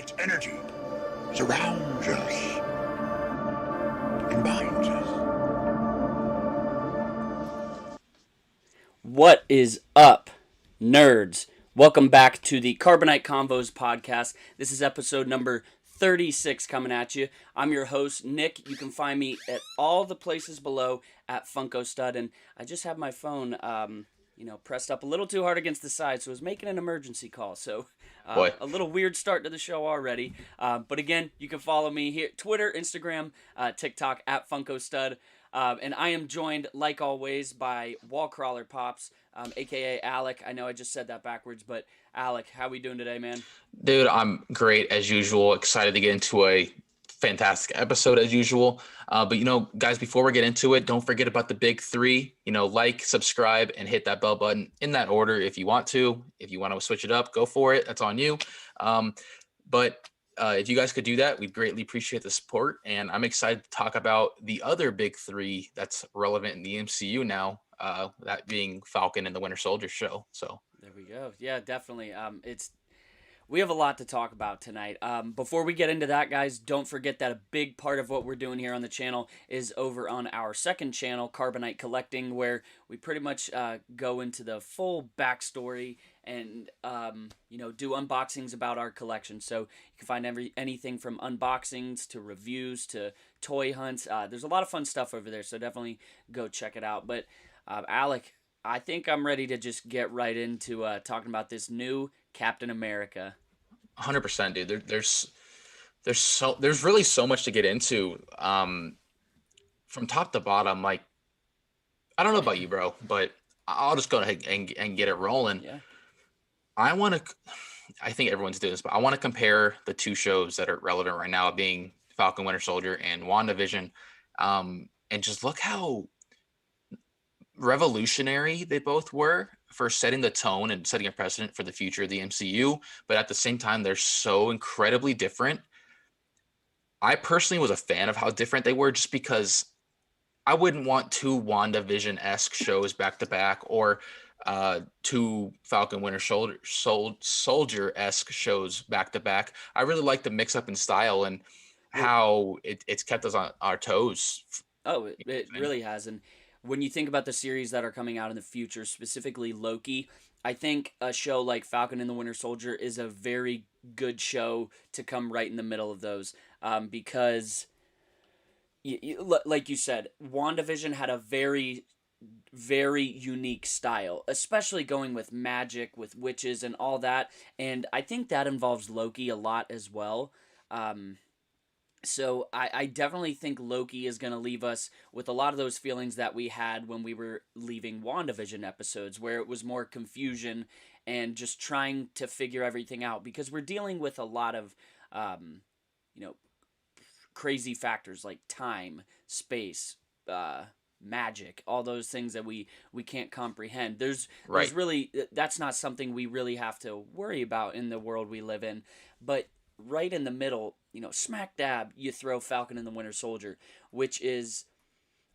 Its energy surrounds us and binds us. What is up, nerds? Welcome back to the Carbonite Convos Podcast. This is episode number 36 coming at you. I'm your host, Nick. You can find me at all the places below at FuncoStud. And I just have my phone, pressed up a little too hard against the side, so I was making an emergency call. So a little weird start to the show already. But again, you can follow me here, Twitter, Instagram, TikTok, at FuncoStud. And I am joined, like always, by Wallcrawler Pops, a.k.a. Alec. I know I just said that backwards, but Alec, how we doing today, man? Dude, I'm great as usual. Excited to get into a fantastic episode as usual. But guys, before we get into it, don't forget about the big three. Like, subscribe, and hit that bell button in that order if you want to. If you want to switch it up, go for it. That's on you. But if you guys could do that, we'd greatly appreciate the support. And I'm excited to talk about the other big three that's relevant in the MCU now, that being Falcon and the Winter Soldier show. So there we go. Yeah, definitely. We have a lot to talk about tonight. Before we get into that, guys, don't forget that a big part of what we're doing here on the channel is over on our second channel, Carbonite Collecting, where we pretty much go into the full backstory and do unboxings about our collection. So you can find anything from unboxings to reviews to toy hunts. There's a lot of fun stuff over there, so definitely go check it out. But Alec, I think I'm ready to just get right into talking about this new Captain America. 100%, dude. There's really so much to get into. From top to bottom, like, I don't know about you, bro, but I'll just go ahead and get it rolling. Yeah. I think everyone's doing this, but I want to compare the two shows that are relevant right now, being Falcon Winter Soldier and WandaVision, and just look how revolutionary they both were for setting the tone and setting a precedent for the future of the MCU. But at the same time, they're so incredibly different. I personally was a fan of how different they were, just because I wouldn't want two WandaVision-esque shows back to back, or two Falcon Winter Soldier-esque shows back to back. I really like the mix up in style and how it's kept us on our toes. Oh, it really has. And when you think about the series that are coming out in the future, specifically Loki, I think a show like Falcon and the Winter Soldier is a very good show to come right in the middle of those, because, like you said, WandaVision had a very, very unique style, especially going with magic, with witches and all that, and I think that involves Loki a lot as well. So I definitely think Loki is going to leave us with a lot of those feelings that we had when we were leaving WandaVision episodes, where it was more confusion and just trying to figure everything out, because we're dealing with a lot of, crazy factors like time, space, magic, all those things that we can't comprehend. There's really, that's not something we really have to worry about in the world we live in. But right in the middle, smack dab, you throw Falcon and the Winter Soldier, which is,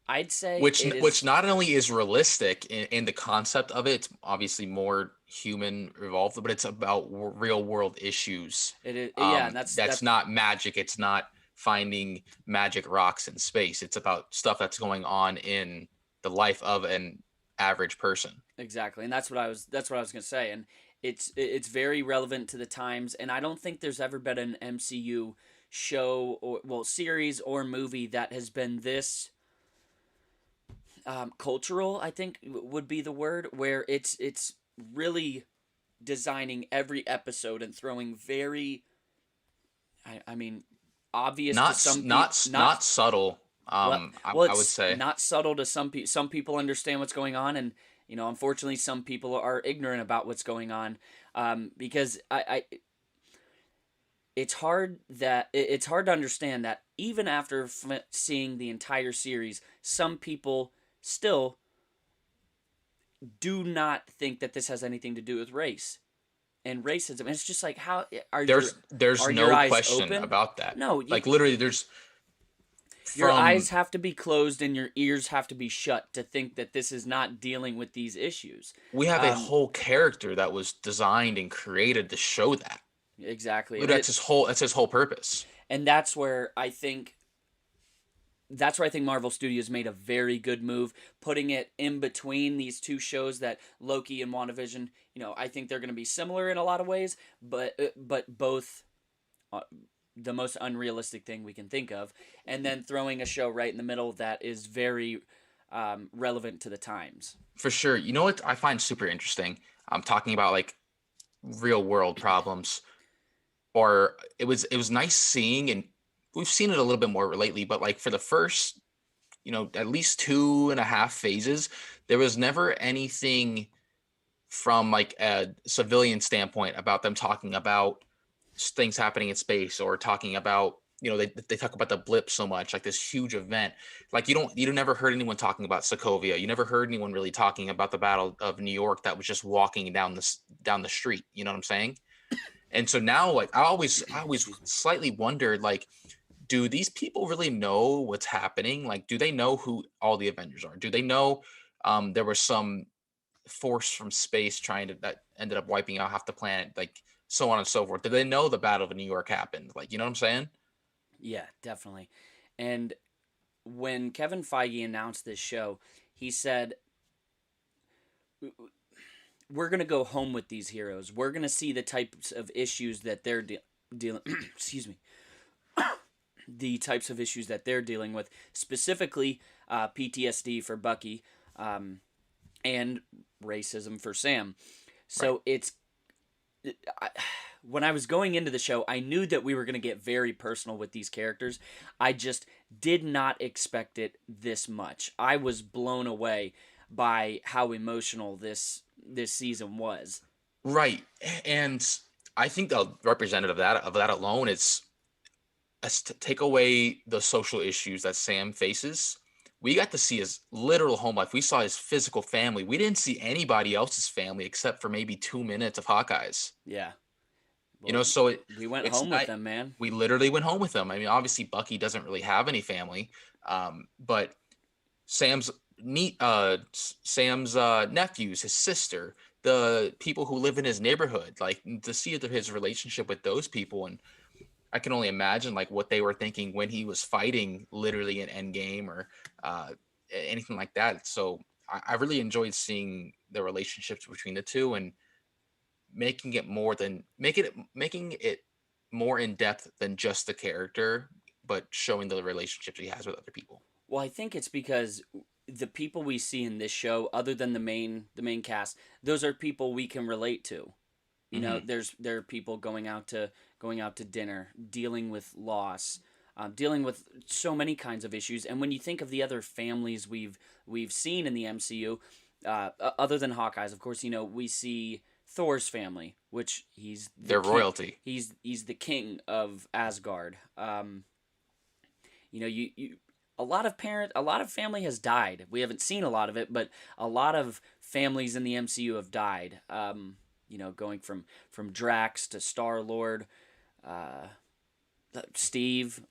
I'd say, which not only is realistic in the concept of it, it's obviously more human evolved, but it's about real world issues. It is, yeah, and that's not magic. It's not finding magic rocks in space. It's about stuff that's going on in the life of an average person. Exactly, and that's what I was going to say, and it's very relevant to the times, and I don't think there's ever been an MCU show or series or movie that has been this cultural, I think would be the word, where it's really designing every episode and throwing very, I mean, obvious to some people, not subtle. I would say not subtle to some people. Some people understand what's going on, and unfortunately, some people are ignorant about what's going on, because it's hard to understand that even after seeing the entire series, some people still do not think that this has anything to do with race and racism. It's just like, how are there's your no eyes question open? about that. No, like literally, there's your eyes have to be closed and your ears have to be shut to think that this is not dealing with these issues. We have a whole character that was designed and created to show that. exactly. That's his whole purpose. And that's where I think Marvel Studios made a very good move, putting it in between these two shows that Loki and WandaVision. I think they're going to be similar in a lot of ways, but both the most unrealistic thing we can think of, and then throwing a show right in the middle that is very relevant to the times. For sure. You know what I find super interesting? I'm talking about like real world problems, or it was nice seeing, and we've seen it a little bit more lately, but like for the first, at least 2.5 phases, there was never anything from like a civilian standpoint about them talking about things happening in space, or talking about, they talk about the blip so much, like this huge event. Like you never heard anyone talking about Sokovia. You never heard anyone really talking about the Battle of New York that was just walking down the street. You know what I'm saying? And so now, like, I always slightly wondered, like, do these people really know what's happening? Like, do they know who all the Avengers are? Do they know there was some force from space that ended up wiping out half the planet, like so on and so forth? Do they know the Battle of New York happened? Like, you know what I'm saying? Yeah, definitely. And when Kevin Feige announced this show, he said, we're going to go home with these heroes. We're going to see the types of issues that they're dealing excuse me. The types of issues that they're dealing with, specifically PTSD for Bucky, and racism for Sam. So Right. when I was going into the show, I knew that we were going to get very personal with these characters. I just did not expect it this much. I was blown away by how emotional this season was. Right. And I think the representative of that alone is to take away the social issues that Sam faces. We got to see his literal home life. We saw his physical family. We didn't see anybody else's family except for maybe 2 minutes of Hawkeye's. Yeah. Well, so we went home with them, man. We literally went home with them. I mean, obviously Bucky doesn't really have any family, but Sam's nephews, his sister, the people who live in his neighborhood, like to see his relationship with those people. And I can only imagine like what they were thinking when he was fighting literally in Endgame or anything like that. So I really enjoyed seeing the relationships between the two and making it more in depth than just the character, but showing the relationships he has with other people. Well, I think it's because the people we see in this show, other than the main cast, those are people we can relate to. There are people going out to dinner, dealing with loss, dealing with so many kinds of issues. And when you think of the other families we've seen in the MCU, other than Hawkeye's, of course, we see Thor's family, which he's their royalty. He's the king of Asgard. A lot of family has died. We haven't seen a lot of it, but a lot of families in the MCU have died. Going from Drax to Star-Lord, Steve,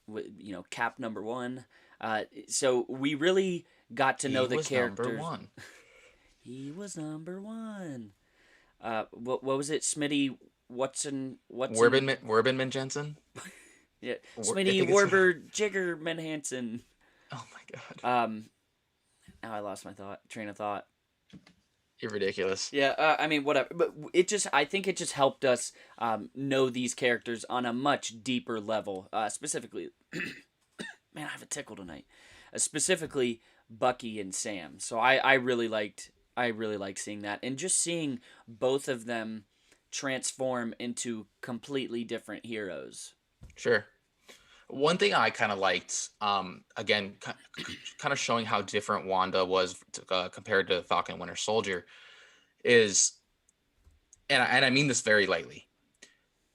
Cap #1. So we really got to know the characters. Number one. He was number one. What was it, Smitty? Werbenman Jensen? Yeah, Smitty Warber Jiggerman Hansen. Oh my god. Now I lost my train of thought. You're ridiculous. Yeah, I mean, whatever. But I think it just helped us know these characters on a much deeper level. Specifically, man, I have a tickle tonight. Specifically, Bucky and Sam. So I really liked seeing that, and just seeing both of them transform into completely different heroes. Sure. One thing I kind of liked, again, kind of showing how different Wanda was compared to Falcon and Winter Soldier, is, and I mean this very lightly,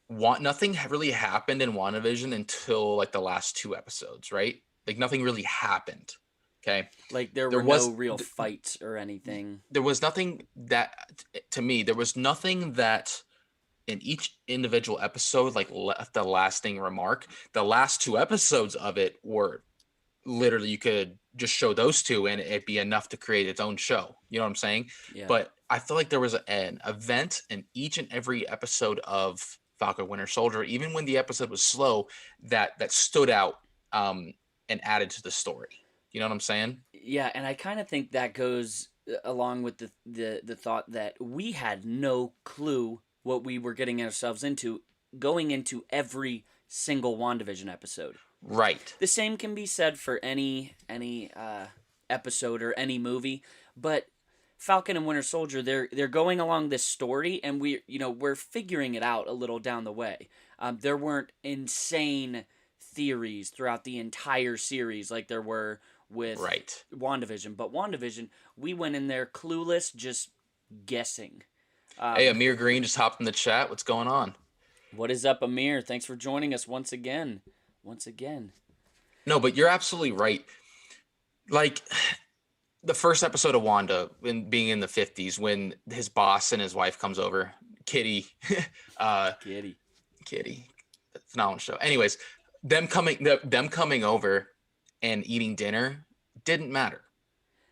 nothing really happened in WandaVision until like the last 2 episodes, right? Like nothing really happened. Okay. Like there was no real fights or anything. There was nothing that, to me, in each individual episode, like left a lasting remark. The last 2 episodes of it were literally, you could just show those 2 and it'd be enough to create its own show. You know what I'm saying? Yeah. But I feel like there was an event in each and every episode of Falcon Winter Soldier, even when the episode was slow, that stood out and added to the story. You know what I'm saying? Yeah, and I kind of think that goes along with the thought that we had no clue what we were getting ourselves into going into every single WandaVision episode. Right. The same can be said for any episode or any movie, but Falcon and Winter Soldier, they're going along this story, and we're figuring it out a little down the way. There weren't insane theories throughout the entire series like there were with WandaVision. But WandaVision, we went in there clueless, just guessing. Hey, Amir Green just hopped in the chat. What's going on? What is up, Amir? Thanks for joining us once again. No, but you're absolutely right. Like, the first episode of Wanda, when being in the 50s, when his boss and his wife comes over, Kitty, phenomenal show. Anyways, them coming over and eating dinner didn't matter,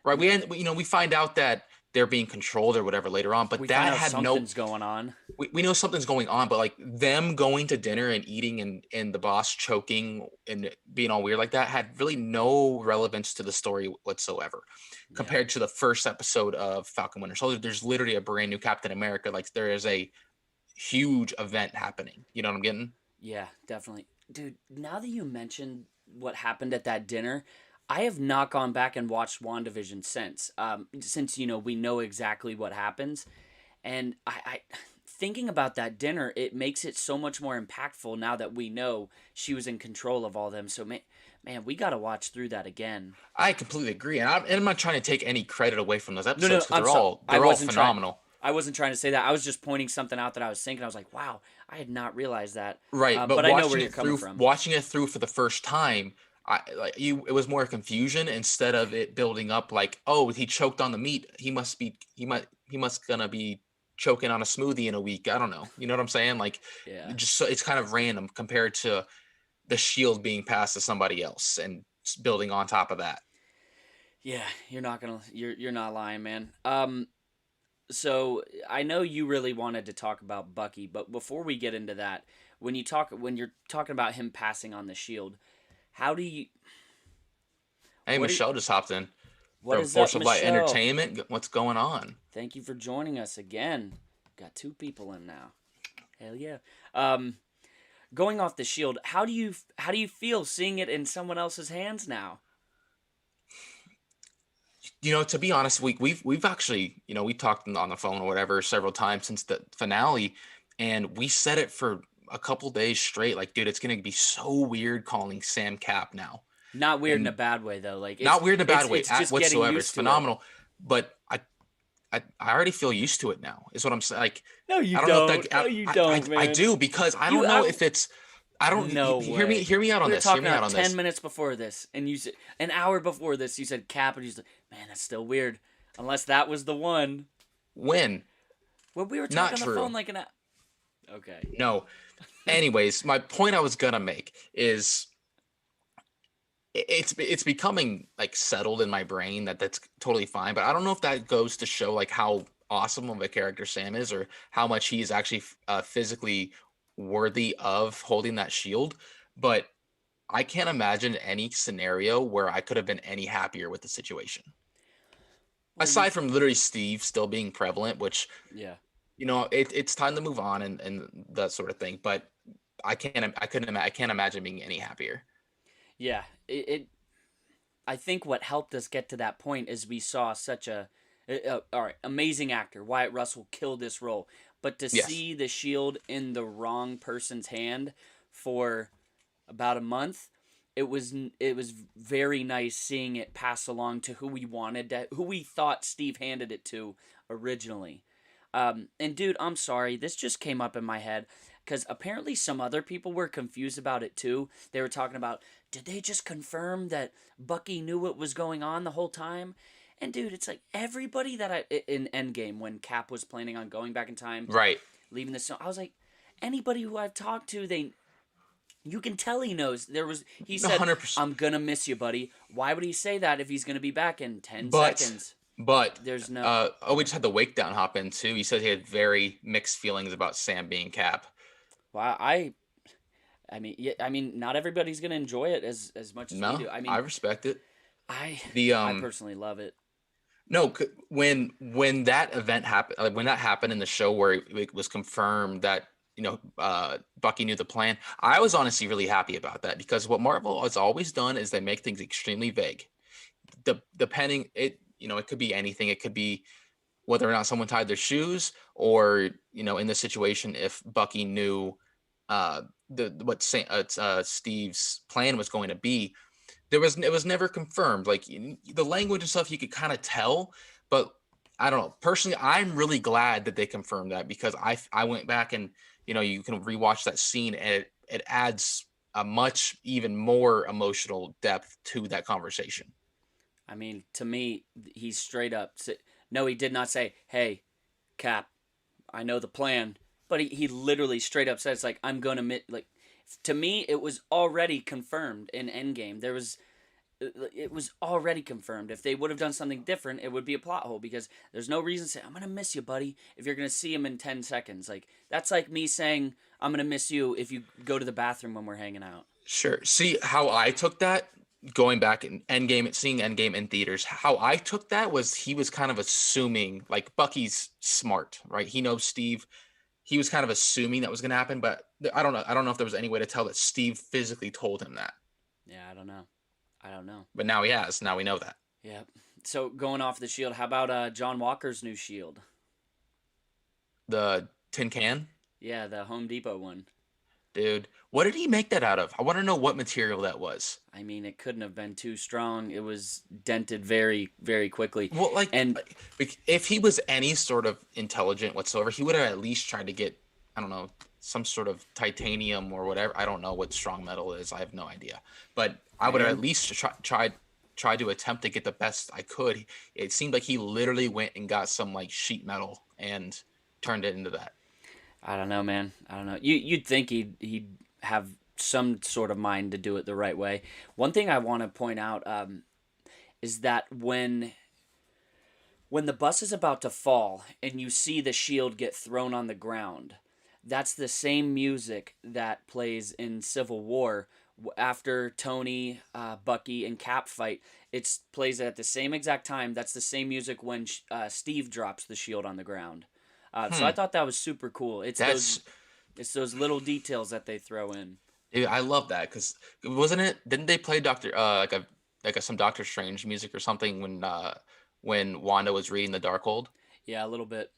right? We find out that they're being controlled or whatever later on, but that had something's going on. We know something's going on, but like them going to dinner and eating and the boss choking and being all weird like that had really no relevance to the story whatsoever. Compared to the first episode of Falcon Winter Soldier, there's literally a brand new Captain America. Like, there is a huge event happening. You know what I'm getting? Yeah, definitely. Dude, now that you mentioned what happened at that dinner, I have not gone back and watched WandaVision since we know exactly what happens. And I thinking about that dinner, it makes it so much more impactful now that we know she was in control of all them. So, man, we got to watch through that again. I completely agree. And I'm not trying to take any credit away from those episodes, because they're all phenomenal. I wasn't trying to say that. I was just pointing something out that I was thinking. I was like, wow, I had not realized that. Right, but I know where you're coming from. Watching it through for the first time, it was more confusion instead of it building up like, oh, he choked on the meat. He must gonna be choking on a smoothie in a week. I don't know. You know what I'm saying? Like, just so it's kind of random compared to the shield being passed to somebody else and building on top of that. Yeah, you're not lying, man. So I know you really wanted to talk about Bucky, but before we get into that, when you're talking about him passing on the shield, how do you? Hey, Michelle just hopped in. What from is Force up, of Light Michelle? Entertainment. What's going on? Thank you for joining us again. Got 2 people in now. Hell yeah. Going off the shield, how do you feel seeing it in someone else's hands now? To be honest, we've actually, we talked on the phone or whatever several times since the finale, and we said it for a couple days straight. Like, dude, it's gonna be so weird calling Sam Cap now. Not weird in a bad way though. Like, not weird in a bad way whatsoever. It's phenomenal. But I already feel used to it now. Is what I'm saying. Like, no, you don't. Man. I do, because I don't know if it's. I don't know. Hear me out on this. Hear me out on this. 10 minutes before this, and you said an hour before this, you said Cap, and you said, "Man, that's still weird." Unless that was the one. When? Well, we were talking on the phone like an hour. Okay. No. Anyways, my point I was gonna make is it's becoming like settled in my brain that's totally fine, but I don't know if that goes to show like how awesome of a character Sam is, or how much he is actually physically worthy of holding that shield. But I can't imagine any scenario where I could have been any happier with the situation. Aside from literally Steve still being prevalent, which it's time to move on and that sort of thing. But I can't imagine being any happier. Yeah, I think what helped us get to that point is we saw such a amazing actor. Wyatt Russell killed this role, but to see the shield in the wrong person's hand for about a month, it was very nice seeing it pass along to who we thought Steve handed it to originally. And dude, I'm sorry, this just came up in my head because apparently some other people were confused about it too. They were talking about, did they just confirm that Bucky knew what was going on the whole time? And dude, it's like everybody that in Endgame, when Cap was planning on going back in time, right, leaving the stone, I was like, anybody who I've talked to, you can tell he knows. He said, 100%. I'm gonna miss you, buddy. Why would he say that if he's gonna be back in 10 seconds? But there's no. We just had the Wake Down hop in too. He said he had very mixed feelings about Sam being Cap. Wow, I mean, yeah, I mean, not everybody's gonna enjoy it as much as we No, do. I I mean, respect it. I The I personally love it. No, when that event happened, like when that happened in the show where it was confirmed that Bucky knew the plan, I was honestly really happy about that because what Marvel has always done is they make things extremely vague. Depending it could be anything. It could be whether or not someone tied their shoes, or in this situation, if Bucky knew uh, Steve's plan was going to be. It was never confirmed. Like the language and stuff, you could kind of tell, but I don't know. Personally, I'm really glad that they confirmed that because I went back and you can rewatch that scene and it adds a much even more emotional depth to that conversation. I mean, to me, he's straight up. No, he did not say, "Hey, Cap, I know the plan," but he literally straight up says, like, "I'm gonna like." To me, it was already confirmed in Endgame. It was already confirmed. If they would have done something different, it would be a plot hole because there's no reason to say, "I'm gonna miss you, buddy," if you're gonna see him in 10 seconds. Like that's like me saying, "I'm gonna miss you" if you go to the bathroom when we're hanging out. Sure. See how I took that going back in Endgame, seeing Endgame in theaters. How I took that was he was kind of assuming, like Bucky's smart, right? He knows Steve. He was kind of assuming that was going to happen, but I don't know. I don't know if there was any way to tell that Steve physically told him that. Yeah, I don't know. I don't know. But now he has. Now we know that. Yeah. So going off the shield, how about John Walker's new shield? The tin can, Yeah, the Home Depot one. dude. What did he make that out of? I want to know what material that was. I mean, it couldn't have been too strong. It was dented very, very quickly. Well, And if he was any sort of intelligent whatsoever, he would have at least tried to get, I don't know, some sort of titanium or whatever. I don't know what strong metal is. I have no idea. But I would have at least tried to attempt to get the best I could. It seemed like he literally went and got some like sheet metal and turned it into that. I don't know, man. I don't know. You'd think he'd have some sort of mind to do it the right way. One thing I want to point out is that when the bus is about to fall and you see the shield get thrown on the ground, that's the same music that plays in Civil War after Tony, Bucky, and Cap fight. It plays at the same exact time. That's the same music when Steve drops the shield on the ground. So I thought that was super cool. It's those little details that they throw in. Dude, I love that because wasn't it? Didn't they play some Doctor Strange music or something when Wanda was reading the Darkhold? Yeah, a little bit.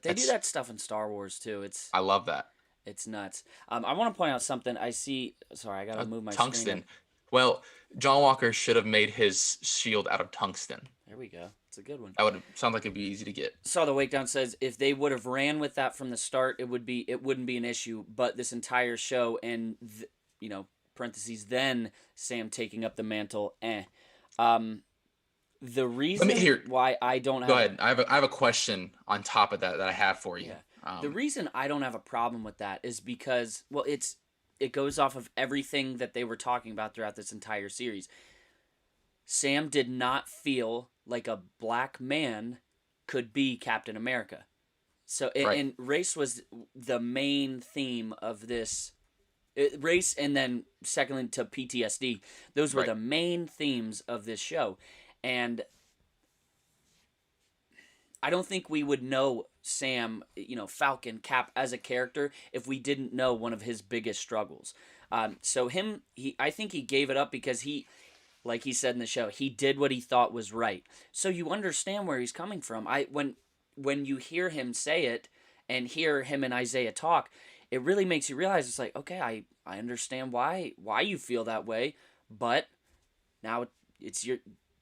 They do that stuff in Star Wars too. I love that. It's nuts. I want to point out something. I see. Sorry, I gotta move my Tungsten. screen. Well, John Walker should have made his shield out of tungsten. There we go. It's a good one. That would sound like it'd be easy to get. Saw the Wakedown says if they would have ran with that from the start, it wouldn't be an issue. But this entire show and parentheses then Sam taking up the mantle. The reason why I don't have go ahead. I have a question on top of that I have for you. Yeah. The reason I don't have a problem with that is because it goes off of everything that they were talking about throughout this entire series. Sam did not feel like a black man could be Captain America. So, and race was the main theme of this. Race and then secondly to PTSD. Those were the main themes of this show. And I don't think we would know Sam, Falcon, Cap as a character if we didn't know one of his biggest struggles. So I think he gave it up because like he said in the show, he did what he thought was right. So you understand where he's coming from. When you hear him say it and hear him and Isaiah talk, it really makes you realize it's like, okay, I understand why you feel that way, but now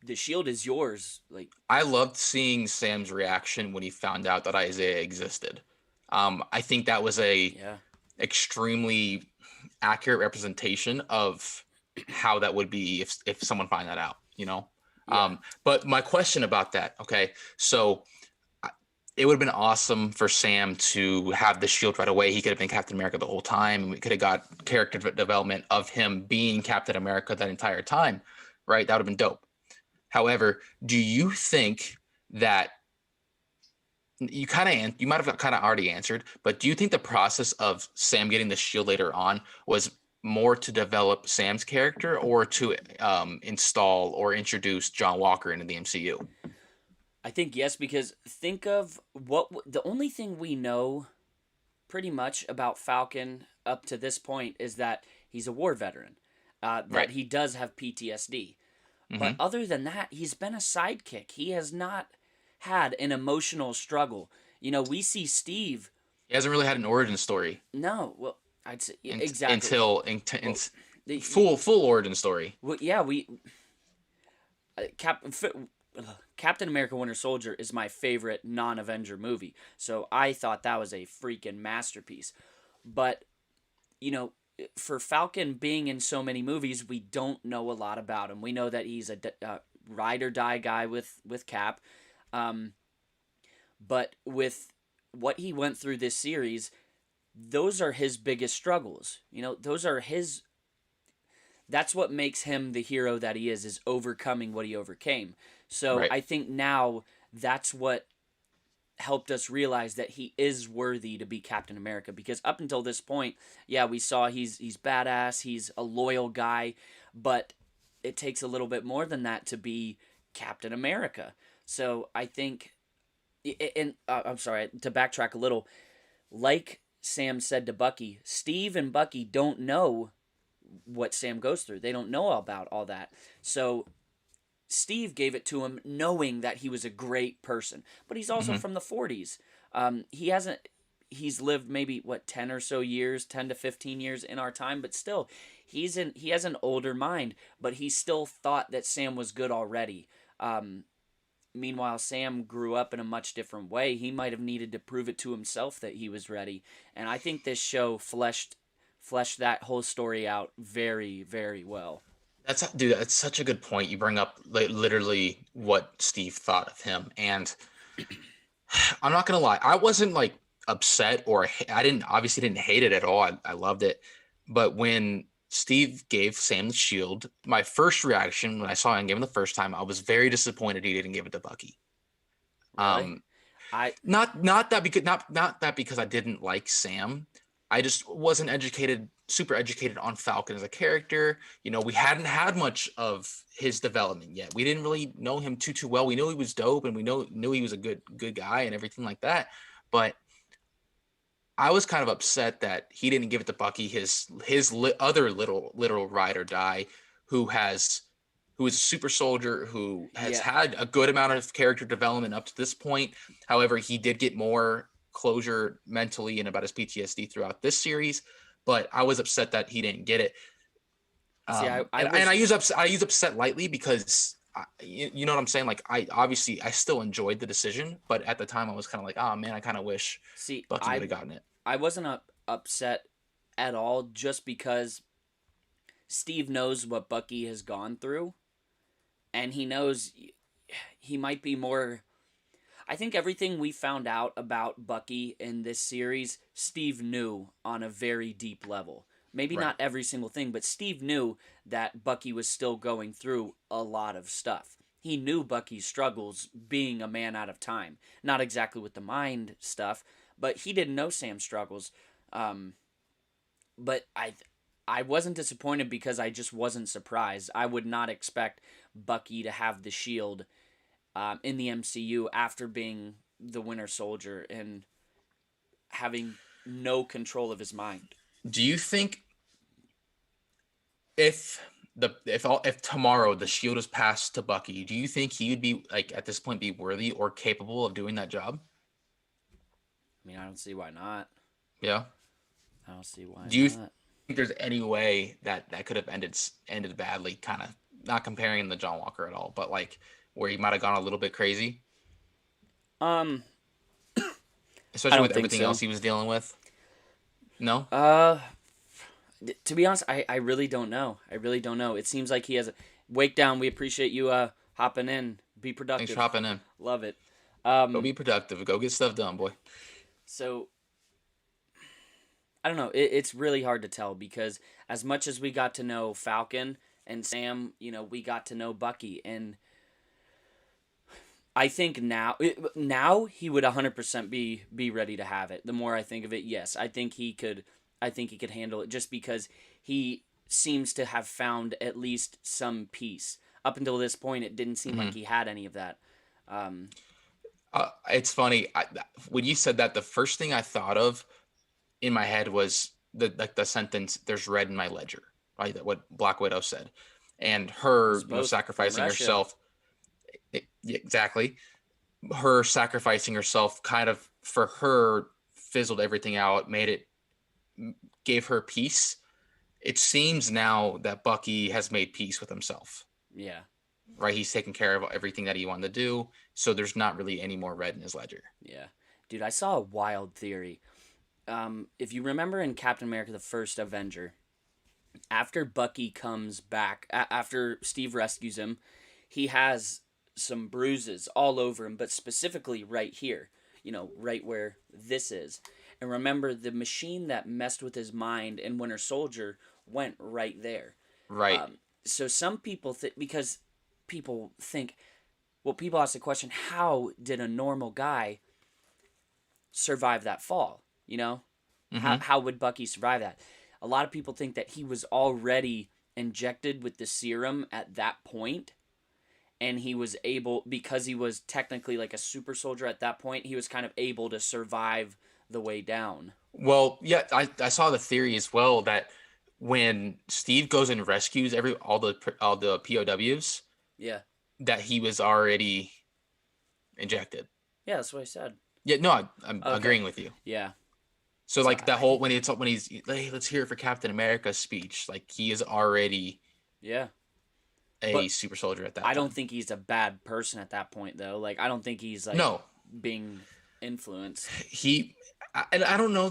the shield is yours. Like I loved seeing Sam's reaction when he found out that Isaiah existed. I think that was extremely accurate representation of how that would be if someone find that out, Yeah. But my question about that, okay, so it would have been awesome for Sam to have the shield right away. He could have been Captain America the whole time, and we could have got character development of him being Captain America that entire time, right? That would have been dope. However, do you think that you might have kind of already answered, but do you think the process of Sam getting the shield later on was more to develop Sam's character or to install or introduce John Walker into the MCU? I think yes, because think of the only thing we know pretty much about Falcon up to this point is that he's a war veteran, that Right. he does have PTSD. But Hmm. other than that, he's been a sidekick. He has not had an emotional struggle. We see Steve. He hasn't really had an origin story No, well, I'd say in, exactly. until Well, the, full origin story. well, yeah, we Captain America: Winter Soldier is my favorite non-Avenger movie, so I thought that was a freaking masterpiece. But you know, for Falcon being in so many movies, we don't know a lot about him. We know that he's a ride or die guy with Cap, but with what he went through this series, those are his biggest struggles. Those are his. That's what makes him the hero that he is overcoming what he overcame. So Right. I think now that's what helped us realize that he is worthy to be Captain America, because up until this point, yeah, we saw he's badass, he's a loyal guy, but it takes a little bit more than that to be Captain America. So I think, and I'm sorry to backtrack a little, like Sam said to Bucky, Steve and Bucky don't know what Sam goes through. They don't know about all that. So Steve gave it to him knowing that he was a great person, but he's also Hmm. from the 40s. He's lived maybe 10 or so years, 10 to 15 years in our time, but still he has an older mind, but he still thought that Sam was good already. Meanwhile, Sam grew up in a much different way. He might have needed to prove it to himself that he was ready. And I think this show fleshed that whole story out very, very well. That's such a good point. You bring up literally what Steve thought of him, and I'm not gonna lie, I wasn't like upset or I didn't hate it at all. I loved it, but when Steve gave Sam the shield, my first reaction when I saw him give him the first time, I was very disappointed he didn't give it to Bucky. Really? Um, I not that because I didn't like Sam. I just wasn't super educated on Falcon as a character. We hadn't had much of his development yet. We didn't really know him too well. We knew he was dope, and we knew he was a good guy and everything like that. But I was kind of upset that he didn't give it to Bucky, his other little ride or die, who is a super soldier who has Yeah. had a good amount of character development up to this point. However, he did get more closure mentally and about his PTSD throughout this series, but I was upset that he didn't get it. See, And I use upset lightly because you know what I'm saying. Like I still enjoyed the decision, but at the time I was kind of like, oh man, I kind of wish Bucky would have gotten it. I wasn't upset at all, just because Steve knows what Bucky has gone through, and he knows he might be more. I think everything we found out about Bucky in this series, Steve knew on a very deep level. Maybe Right. not every single thing, but Steve knew that Bucky was still going through a lot of stuff. He knew Bucky's struggles being a man out of time. Not exactly with the mind stuff, but he didn't know Sam's struggles. But I wasn't disappointed because I just wasn't surprised. I would not expect Bucky to have the shield in the MCU after being the Winter Soldier and having no control of his mind. Do you think if tomorrow the shield is passed to Bucky, do you think he would be like at this point be worthy or capable of doing that job? I mean, I don't see why not. Yeah. I don't see why Do you not. think there's any way that could have ended badly? Kind of not comparing the John Walker at all, but like where he might have gone a little bit crazy, I especially don't with think everything so. else he was dealing with. No. To be honest, I really don't know. I really don't know. It seems like he has a wake down. We appreciate you hopping in. Be productive. Thanks for hopping in. Love it. Go be productive. Go get stuff done, boy. So I don't know. It's really hard to tell, because as much as we got to know Falcon and Sam, we got to know Bucky, and I think now he would 100% be ready to have it. The more I think of it, yes, I think he could handle it just because he seems to have found at least some peace. Up until this point, it didn't seem like he had any of that. It's funny. When you said that, the first thing I thought of in my head was the sentence, "There's red in my ledger," right? That what Black Widow said, and her sacrificing herself. Exactly. Her sacrificing herself kind of for her fizzled everything out, gave her peace. It seems now that Bucky has made peace with himself. Yeah. Right. He's taken care of everything that he wanted to do. So there's not really any more red in his ledger. Yeah. Dude, I saw a wild theory. If you remember in Captain America, the first Avenger, after Bucky comes back, after Steve rescues him, he has some bruises all over him, but specifically right here, right where this is. And remember, the machine that messed with his mind in Winter Soldier went right there. Right. So some people because people ask the question, how did a normal guy survive that fall? How would Bucky survive that? A lot of people think that he was already injected with the serum at that point. And he was able, because he was technically like a super soldier at that point, he was kind of able to survive the way down. Well, yeah, I saw the theory as well that when Steve goes and rescues all the POWs, yeah, that he was already injected. Yeah, that's what I said. Yeah, no, I'm agreeing with you. Yeah. So like that whole when he's hey, let's hear it for Captain America's speech, like he is already a super soldier at that point. I don't think he's a bad person at that point though. Like I don't think he's like being influenced. I don't know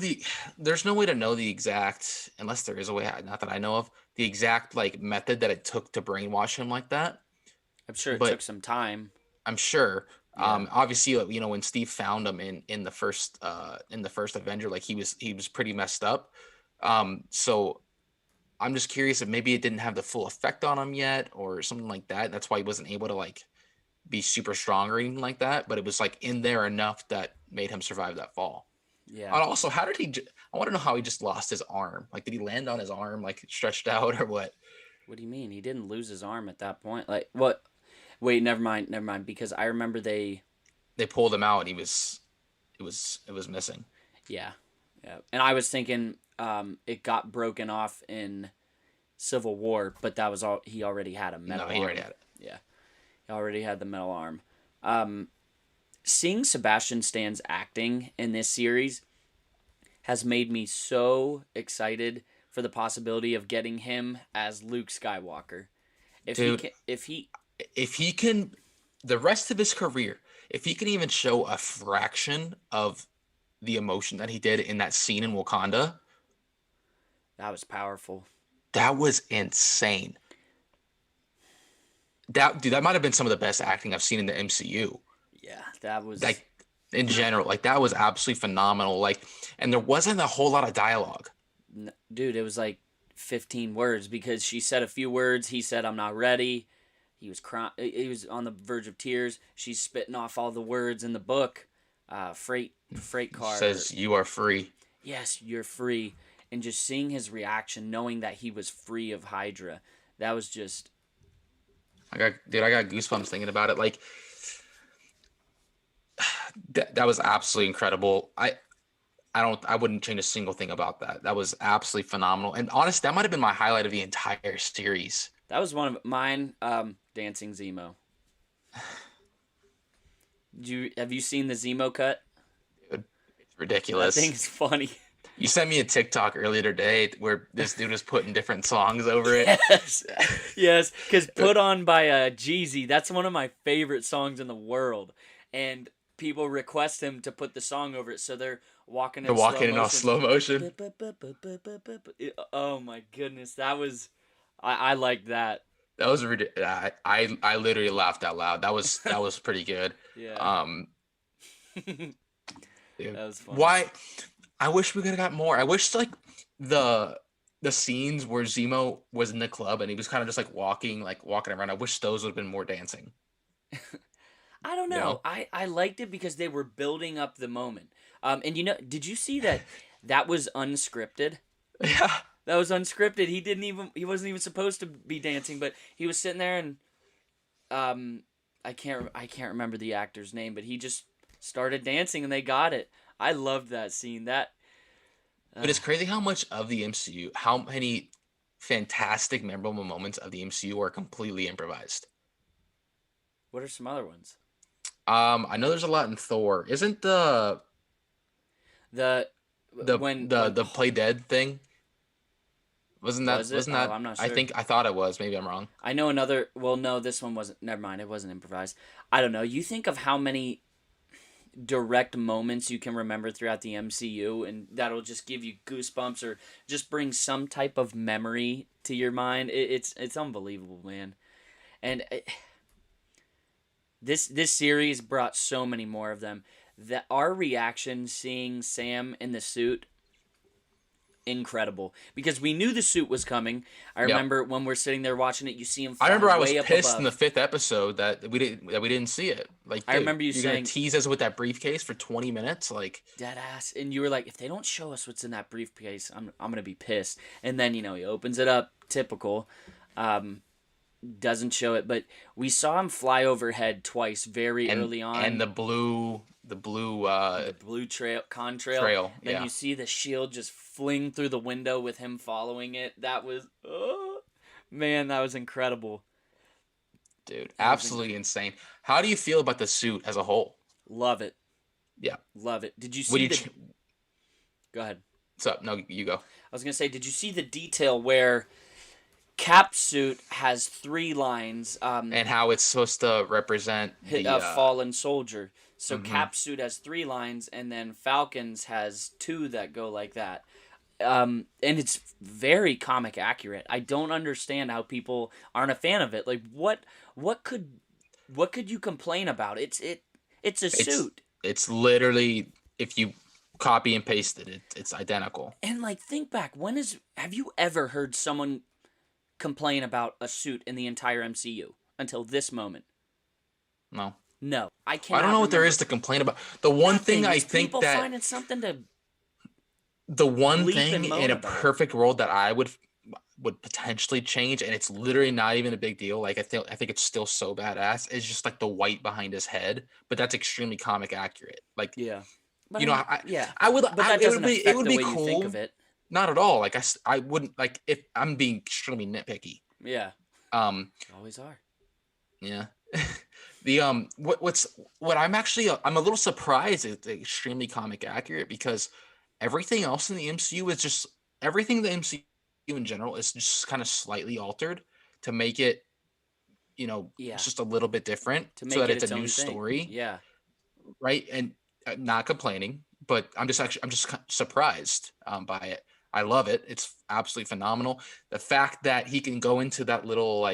there's no way to know the exact, unless there is a way, not that I know of, the exact like method that it took to brainwash him like that. I'm sure it took some time. I'm sure. Yeah. Obviously, when Steve found him in the first Avenger, like he was pretty messed up. So I'm just curious if maybe it didn't have the full effect on him yet or something like that. That's why he wasn't able to like be super strong or anything like that. But it was like in there enough that made him survive that fall. Yeah. And also, how did I want to know how he just lost his arm. Like, did he land on his arm like stretched out or what? What do you mean? He didn't lose his arm at that point. Like what? Wait, never mind. Because I remember they pulled him out and it was missing. Yeah. And I was thinking it got broken off in Civil War, but that was all. He already had a metal arm. No, he already had it. Yeah, he already had the metal arm. Seeing Sebastian Stan's acting in this series has made me so excited for the possibility of getting him as Luke Skywalker. If he can, the rest of his career, if he can even show a fraction of the emotion that he did in that scene in Wakanda, that was powerful. That was insane. That might have been some of the best acting I've seen in the MCU. Yeah, that was like in general, like that was absolutely phenomenal. Like, and there wasn't a whole lot of dialogue. Dude, it was like 15 words because she said a few words. He said, "I'm not ready." He was crying. He was on the verge of tears. She's spitting off all the words in the book. Freight car says, "You are free." Yes, you're free. And just seeing his reaction, knowing that he was free of Hydra, that was just. I got goosebumps thinking about it. Like, that was absolutely incredible. I wouldn't change a single thing about that. That was absolutely phenomenal. And honestly, that might have been my highlight of the entire series. That was one of mine. Dancing Zemo. Have you seen the Zemo cut? Dude, it's ridiculous. That thing's funny. You sent me a TikTok earlier today where this dude was putting different songs over it. Yes, because Put On by Jeezy, that's one of my favorite songs in the world. And people request him to put the song over it, so they're walking in slow motion. Oh my goodness, that was... I like that. That was ridiculous. I literally laughed out loud. That was pretty good. Yeah. Dude, that was funny. Why? I wish we could have got more. I wish like the scenes where Zemo was in the club and he was kind of just like walking around. I wish those would have been more dancing. I don't know. I liked it because they were building up the moment. And did you see that was unscripted? Yeah. That was unscripted. He wasn't even supposed to be dancing, but he was sitting there and I can't remember the actor's name, but he just started dancing and they got it. I loved that scene. But it's crazy how much of the MCU, how many fantastic, memorable moments of the MCU are completely improvised. What are some other ones? I know there's a lot in Thor. Isn't the play dead thing? Wasn't that? Oh, I'm not sure. I thought it was. Maybe I'm wrong. I know another. Well, no, this one wasn't. Never mind. It wasn't improvised. I don't know. You think of how many direct moments you can remember throughout the MCU, and that'll just give you goosebumps or just bring some type of memory to your mind. It's unbelievable, man. And this series brought so many more of them. That our reaction seeing Sam in the suit, incredible, because we knew the suit was coming. I remember when we're sitting there watching it, you see him. I remember I was pissed above. In the 5th episode that we didn't see it. Like, I remember you're saying, gonna tease us with that briefcase for 20 minutes, like dead ass, and you were like, if they don't show us what's in that briefcase, I'm gonna be pissed. And then he opens it up, typical. Doesn't show it, but we saw him fly overhead twice very early on, and the blue contrail. Then you see the shield just fling through the window with him following it. That was, man, that was incredible. Dude, absolutely insane. How do you feel about the suit as a whole? Love it. Yeah. Love it. Did you see Go ahead. What's up? No, you go. I was going to say, did you see the detail where Cap's suit has 3 lines? And how it's supposed to represent a fallen soldier. So Cap's suit has 3 lines, and then Falcon's has 2 that go like that. And it's very comic accurate. I don't understand how people aren't a fan of it. Like, what could you complain about? It's a suit. It's literally, if you copy and paste it, it's identical. And like, think back. Have you ever heard someone complain about a suit in the entire MCU until this moment? No, I can't. I don't know what there is to complain about. The one thing I think people that finding something to the one thing in a about. Perfect world that I would potentially change, and it's literally not even a big deal. Like I think it's still so badass. It's just like the white behind his head, but that's extremely comic accurate. Like but I would. But that doesn't affect it would the be way cool. You think of it. Not at all. Like I wouldn't like if I'm being extremely nitpicky. Yeah. You always are. Yeah. The what I'm a little surprised it's extremely comic accurate because everything else in the MCU is just everything the MCU in general is just kind of slightly altered to make it just a little bit different so that it's a new story. Yeah. Right. And not complaining, but I'm just surprised by it. I love it. It's absolutely phenomenal. The fact that he can go into that little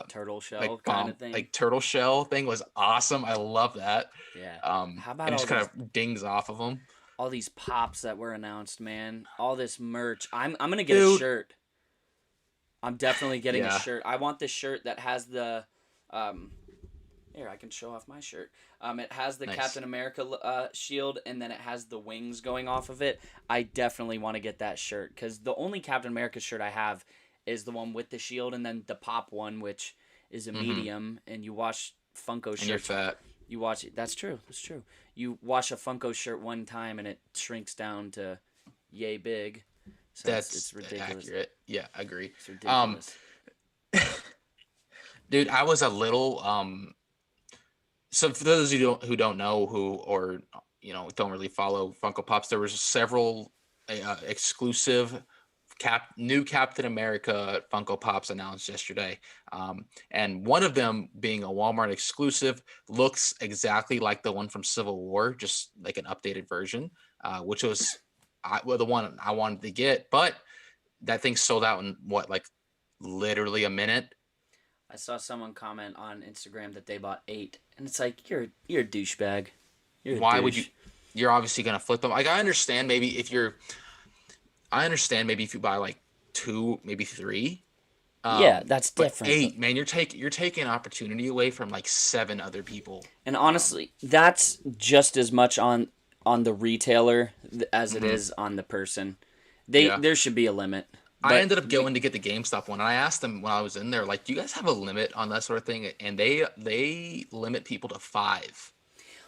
turtle shell kind of thing, like turtle shell thing, was awesome. I love that. Yeah. How about and just kind of dings off of him? All these pops that were announced, man. All this merch. I'm gonna get a shirt. I'm definitely getting a shirt. I want this shirt that has the here, I can show off my shirt. It has the Captain America shield, and then it has the wings going off of it. I definitely want to get that shirt, because the only Captain America shirt I have is the one with the shield, and then the pop one, which is a medium, and you wash Funko shirts. And you're fat. You watch it. That's true. You wash a Funko shirt one time, and it shrinks down to yay big. So it's ridiculous. Accurate. Yeah, I agree. It's ridiculous. Dude, I was a little so for those of you who don't know don't really follow Funko Pops, there was several exclusive new Captain America Funko Pops announced yesterday, and one of them, being a Walmart exclusive, looks exactly like the one from Civil War, just like an updated version, which was the one I wanted to get, but that thing sold out in literally a minute. I saw someone comment on Instagram that they bought 8, and it's like, you're a douchebag. Why would you? You're obviously gonna flip them. Like, I understand maybe if you buy 2, maybe 3, Yeah, that's But different. 8, man, you're taking opportunity away from like 7 other people. And honestly, that's just as much on the retailer as it is on the person. Yeah. There should be a limit. I But ended up going to get the GameStop one, and I asked them when I was in there, like, "Do you guys have a limit on that sort of thing?" And they limit people to 5.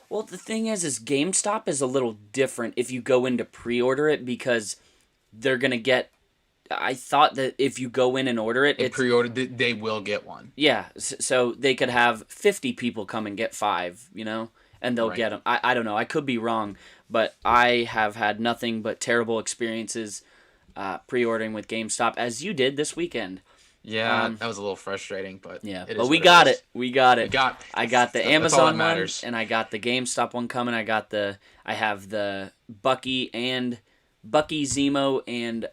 well, the thing is GameStop is a little different if you go in to pre-order it because they're gonna get. I thought that if you go in and order it, And it's pre-order, they will get one. yeah. So they could have 50 people come and get 5, and they'll Right. get them. I don't know. I could be wrong, but I have had nothing but terrible experiences pre-ordering with GameStop, as you did this weekend. Yeah, that was a little frustrating, but Yeah, it is but we what got is. it. We got it. I got the that's all that Amazon one, matters. and I got the GameStop one coming. I have the Bucky Zemo and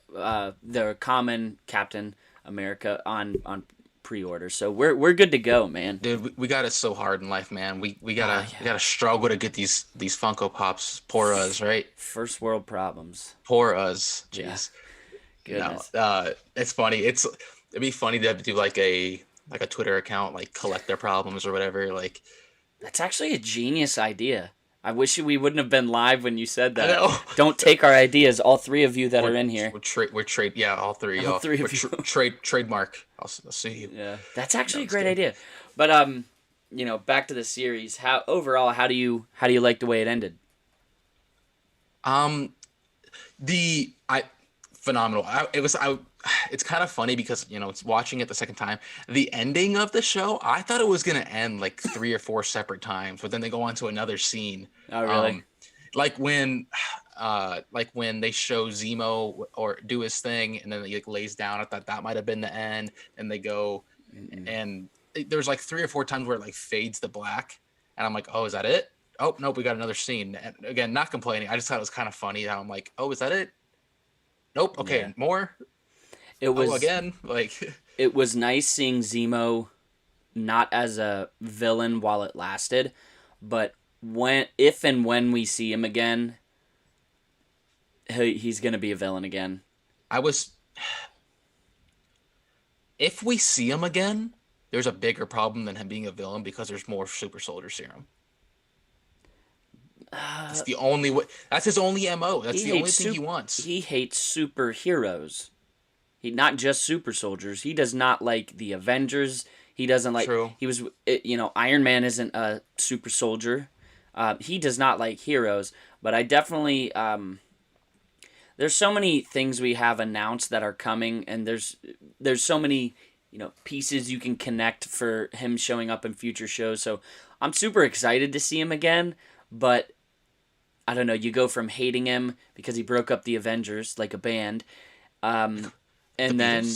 the common Captain America on pre-order. So we're good to go, man. Dude, we got it so hard in life, man. We gotta yeah. we gotta struggle to get these Funko Pops. Poor us, right? First world problems. Poor us. Yeah. Jeez. Goodness. No, it's funny. It'd be funny to do like a Twitter account, like collect their problems or whatever. Like, That's actually a genius idea. I wish we wouldn't have been live when you said that. I know. Don't take our ideas, all 3 of you that are in here. We're trade. Yeah, all 3. All Y'all. 3 of We're you. trademark. I'll see you. Yeah, that's actually No, a I'm great just idea. But back to the series. How do you like the way it ended? Phenomenal. It's kind of funny because it's watching it the second time. The ending of the show, I thought it was gonna end like 3 or 4 separate times, but then they go on to another scene. Oh, really? Like when they show Zemo or do his thing, and then he like lays down. I thought that might have been the end, and they go, and there's like 3 or 4 times where it like fades to black, and I'm like, oh, is that it? Oh, nope, we got another scene. And again, not complaining. I just thought it was kind of funny how I'm like, oh, is that it? Nope. Okay, Yeah. more. It was Again, like it was nice seeing Zemo not as a villain while it lasted, but if and when we see him again, he's gonna be a villain again. If we see him again, there's a bigger problem than him being a villain because there's more super soldier serum. That's the only way. That's his only MO. That's the only thing he wants. He hates superheroes. Not just super soldiers. He does not like the Avengers. He doesn't like. True. He was. Iron Man isn't a super soldier. He does not like heroes. But I definitely. There's so many things we have announced that are coming, and there's so many pieces you can connect for him showing up in future shows. So I'm super excited to see him again. But I don't know. You go from hating him because he broke up the Avengers like a band. And then,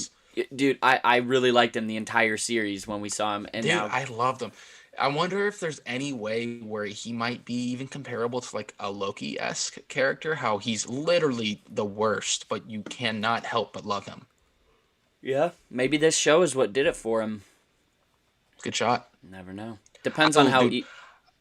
dude, I really liked him the entire series when we saw him. And Dude, now I loved him. I wonder if there's any way where he might be even comparable to like a Loki-esque character, how he's literally the worst, but you cannot help but love him. yeah, maybe this show is what did it for him. Good shot. Never know. Depends on how. Dude,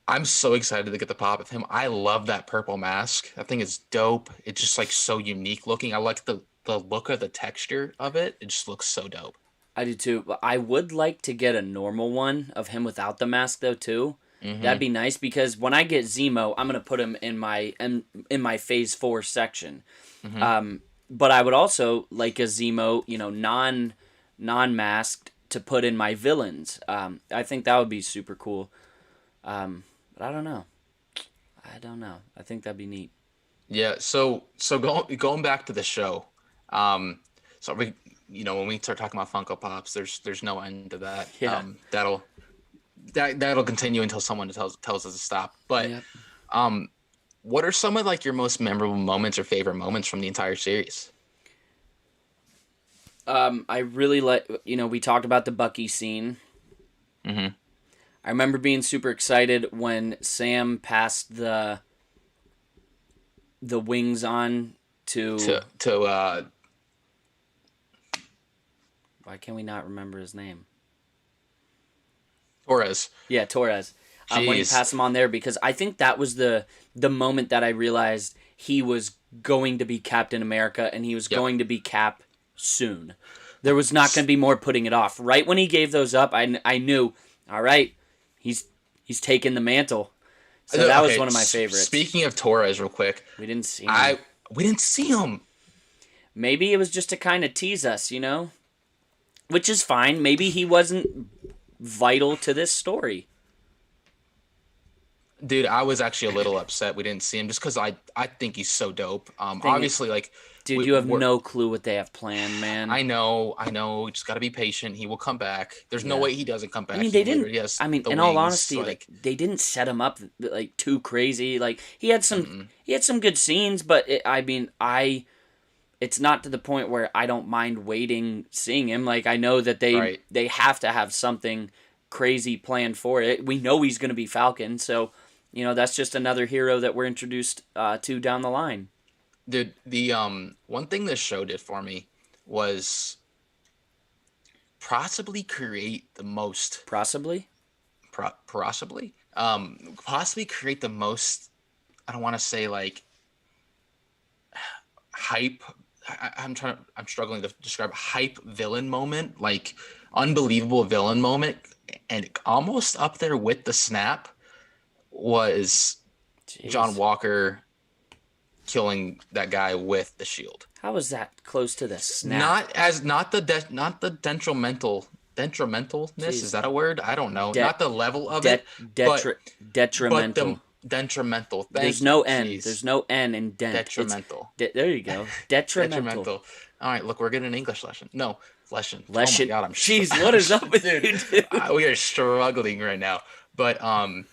I'm so excited to get the pop of him. I love that purple mask. That thing is dope. It's just like so unique looking. I like the look of the texture of it. It just looks so dope. I do too. But I would like to get a normal one of him without the mask though too. Mm-hmm. That'd be nice because when I get Zemo, I'm gonna put him in my Phase 4 section. Mm-hmm. But I would also like a Zemo, non-masked to put in my villains. I think that would be super cool. But I don't know. I think that'd be neat. Yeah. So going back to the show, so we, when we start talking about Funko Pops, there's no end to that. Yeah. That'll continue until someone tells us to stop. But, Yep. What are some of like your most memorable moments or favorite moments from the entire series? I really like, we talked about the Bucky scene. Mm-hmm. I remember being super excited when Sam passed the wings on to why can we not remember his name? Torres. Yeah, Torres. When he Jeez. passed him on there, because I think that was the moment that I realized he was going to be Captain America and he was Yep. going to be Cap soon. There was not going to be more putting it off. Right when he gave those up, I knew, all right, he's taken the mantle. So that was one of my favorites. Speaking of Torres, real quick, we didn't see him. We didn't see him. Maybe it was just to kind of tease us, which is fine. Maybe he wasn't vital to this story. Dude, I was actually a little upset we didn't see him just because I think he's so dope. Obviously, like... Dude, you have no clue what they have planned, man. I know. You just got to be patient. He will come back. There's no way he doesn't come back. I mean, they didn't... in all honesty, like, they didn't set him up, like, too crazy. Like, he had some good scenes, but, it's not to the point where I don't mind waiting, seeing him. Like, I know that they have to have something crazy planned for it. We know he's going to be Falcon, so... that's just another hero that we're introduced to down the line. Dude, the one thing this show did for me was possibly create the most... Possibly create the most, I don't want to say, like, hype. I'm struggling to describe hype villain moment, like unbelievable villain moment, and almost up there with the snap was John Walker killing that guy with the shield. How was that close to the snap? Not the detrimentalness. Jeez. Is that a word? I don't know. Not the level of it. Detrimental. Detrimental. There's no N. There's no N in dent. Detrimental. There you go. Detrimental. All right, look, we're getting an English lesson. No, lesson. Lesson. Oh my God, Jeez, what is up with you, dude? We are struggling right now. But hold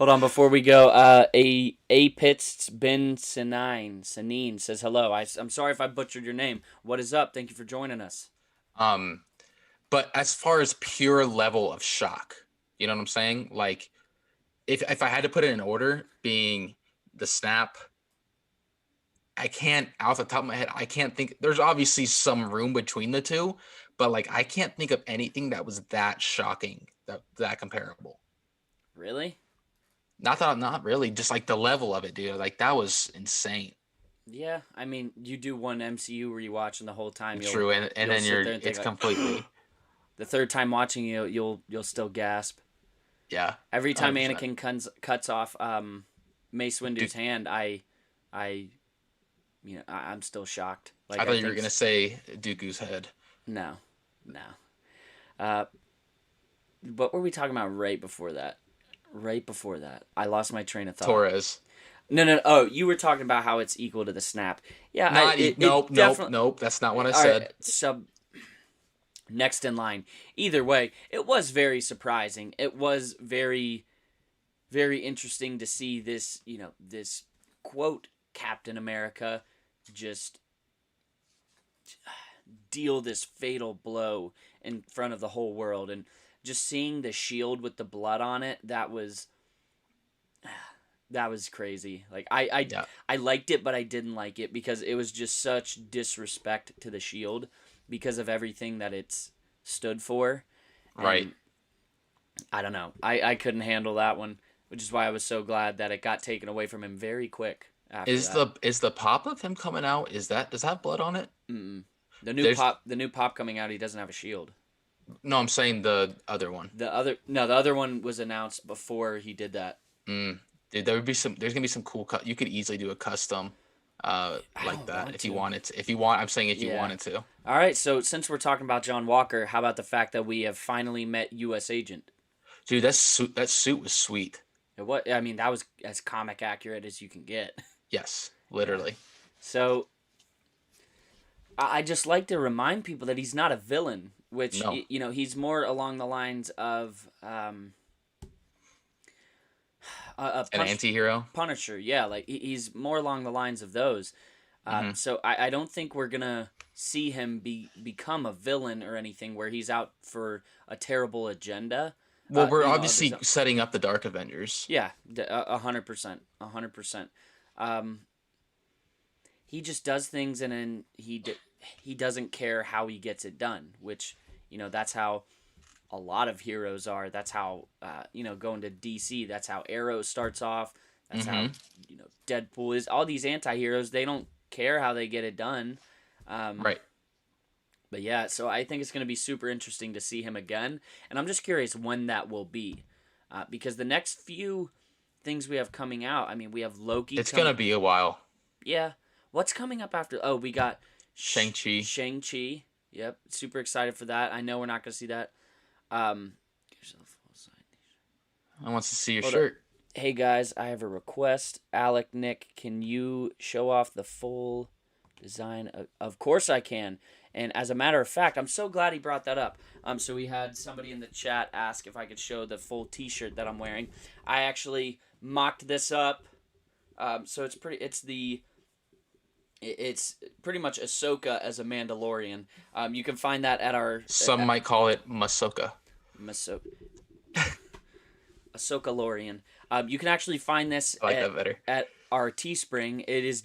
on, before we go, A Pitts Ben Sanine says hello. I'm sorry if I butchered your name. What is up? Thank you for joining us. But as far as pure level of shock, you know what I'm saying? Like, if I had to put it in order, being the snap, I can't, off the top of my head, I can't think. There's obviously some room between the two, but like I can't think of anything that was that shocking, that comparable. Really? Not really. Just like the level of it, dude. Like that was insane. Yeah, I mean, you do one MCU where you watching the whole time. True, and then it's completely. The third time watching you'll still gasp. Yeah. Every time 100%. Anakin cuts off Mace Windu's hand, I'm still shocked. Like, I thought you were gonna say Dooku's head. No. What were we talking about right before that? I lost my train of thought. Torres. No. Oh, you were talking about how it's equal to the snap. Yeah. Nope. That's not what I said. Right, next in line. Either way, it was very surprising. It was very, very interesting to see this, this quote Captain America just deal this fatal blow in front of the whole world, and just seeing the shield with the blood on it, that was crazy. Like I liked it, but I didn't like it because it was just such disrespect to the shield because of everything that it's stood for. Right. And I don't know. I couldn't handle that one, which is why I was so glad that it got taken away from him very quick. Is the pop of him coming out? Does that have blood on it? Mm-mm. The new pop coming out, he doesn't have a shield. No, I'm saying the other one. The other one was announced before he did that. Dude, there's gonna be some cool you could easily do a custom like that if you wanted to. I'm saying if you wanted to. All right, so since we're talking about John Walker, how about the fact that we have finally met U.S. Agent? Dude, that suit was sweet. I mean, that was as comic accurate as you can get. Yes, literally. Yeah. So I just like to remind people that he's not a villain, which he's more along the lines of an anti-hero. Punisher, yeah, like he's more along the lines of those. So I don't think we're gonna see him become a villain or anything where he's out for a terrible agenda. Well, we're obviously setting up the Dark Avengers. Yeah, 100%, 100%. He just does things, and then he doesn't care how he gets it done, which that's how a lot of heroes are. That's how going to DC. That's how Arrow starts off. That's how Deadpool is. All these anti-heroes, they don't care how they get it done. Right. But yeah, so I think it's going to be super interesting to see him again, and I'm just curious when that will be, because the next few things we have coming out, I mean, we have Loki. It's gonna be a while. Yeah, what's coming up after? Oh, we got Shang-Chi. Shang-Chi. Yep, super excited for that. I know we're not going to see that. Um, I want to see your Hold shirt. Hey guys, I have a request. Alec, Nick, can you show off the full design? Of course I can. And as a matter of fact, I'm so glad he brought that up. So we had somebody in the chat ask if I could show the full T-shirt that I'm wearing. I actually mocked this up. So it's pretty. It's pretty much Ahsoka as a Mandalorian. You can find that at our. Some might call it Masoka. Ahsoka Lorian. You can actually find this I like that better. At our Teespring. It is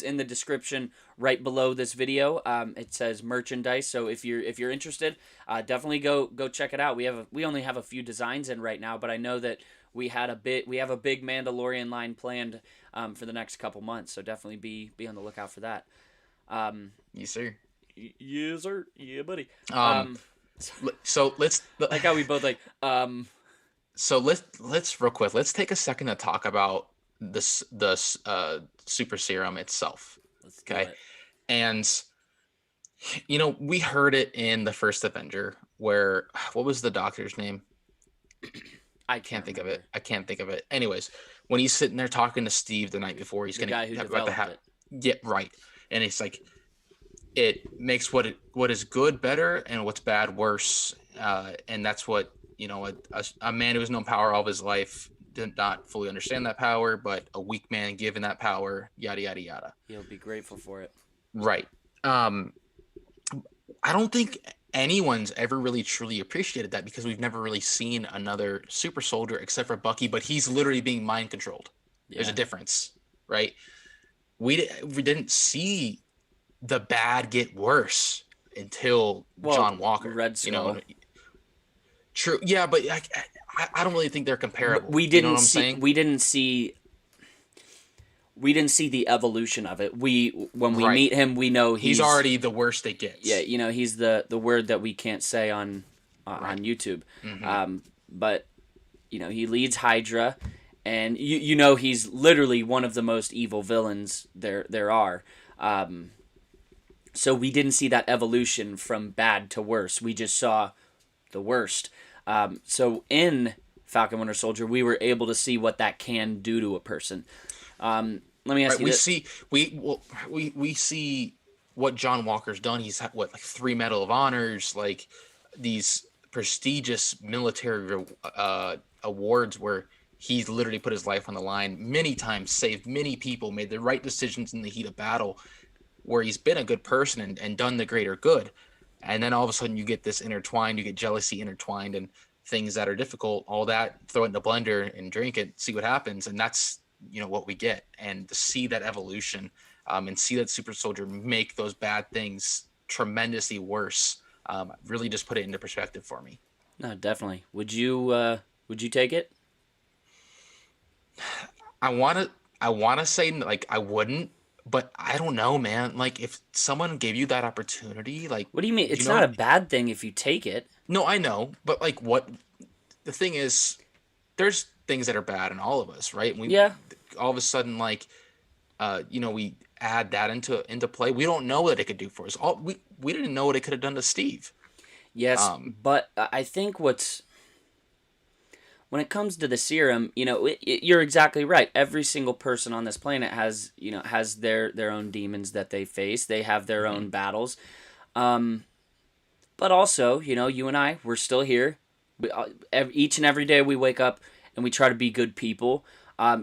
in the description right below this video. It says merchandise. So if you're interested, definitely go check it out. We only have a few designs in right now, but I know that we have a big Mandalorian line planned for the next couple months. So definitely be on the lookout for that. Yes, sir. Yes, sir. Yeah, buddy. So let's like how we both So let's real quick. Let's take a second to talk about the super serum itself. Okay, and we heard it in the first Avenger, where what was the doctor's name? I can't think of it. I can't think of it. Anyways, when he's sitting there talking to Steve the night before, he's guy who developed it. Yeah, right. And it's like it makes what is good better and what's bad worse, and that's what. A man who has known power all of his life did not fully understand that power, but a weak man given that power, yada, yada, yada. He'll be grateful for it. Right. I don't think anyone's ever really truly appreciated that because we've never really seen another super soldier except for Bucky, but he's literally being mind controlled. Yeah. There's a difference, right? We didn't see the bad get worse until John Walker. Red Skull. True. Yeah, but I don't really think they're comparable. We didn't see the evolution of it. When we meet him, we know he's already the worst it gets. Yeah, he's the word that we can't say on YouTube. Mm-hmm. But he leads Hydra, and he's literally one of the most evil villains there are. So we didn't see that evolution from bad to worse. We just saw the worst. So in Falcon Winter Soldier, we were able to see what that can do to a person. Let me ask you this. We see what John Walker's done. He's had like 3 Medal of Honors, like these prestigious military awards where he's literally put his life on the line many times, saved many people, made the right decisions in the heat of battle, where he's been a good person and done the greater good. And then all of a sudden you get this intertwined, you get jealousy intertwined and things that are difficult, all that, throw it in the blender and drink it, see what happens. And that's, what we get. And to see that evolution and see that super soldier make those bad things tremendously worse, really just put it into perspective for me. No, definitely. Would you take it? I want to say like I wouldn't. But I don't know, man. Like, if someone gave you that opportunity, like... What do you mean? It's not a bad thing if you take it. No, I know. But, like, what... The thing is, there's things that are bad in all of us, right? All of a sudden, like, we add that into play. We don't know what it could do for us. We didn't know what it could have done to Steve. Yes, but I think when it comes to the serum, you're exactly right. Every single person on this planet has their own demons that they face. They have their own battles. But also, you and I, we're still here. Each and every day we wake up and we try to be good people.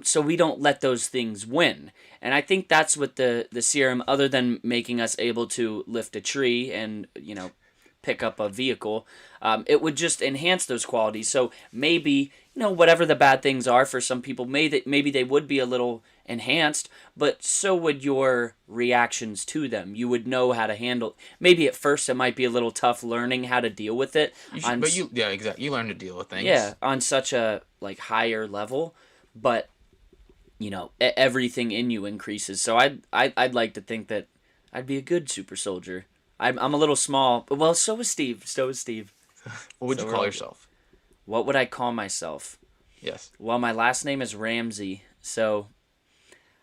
So we don't let those things win. And I think that's what the serum, other than making us able to lift a tree and, pick up a vehicle, it would just enhance those qualities. So maybe, whatever the bad things are for some people, maybe they would be a little enhanced, but so would your reactions to them. You would know how to handle. Maybe at first it might be a little tough learning how to deal with it. Exactly. You learn to deal with things. Yeah, on such a higher level, but everything in you increases. So I'd like to think that I'd be a good super soldier. I'm a little small. Well, so is Steve. What would So you we're call all- yourself? What would I call myself? Yes. Well, my last name is Ramsey, so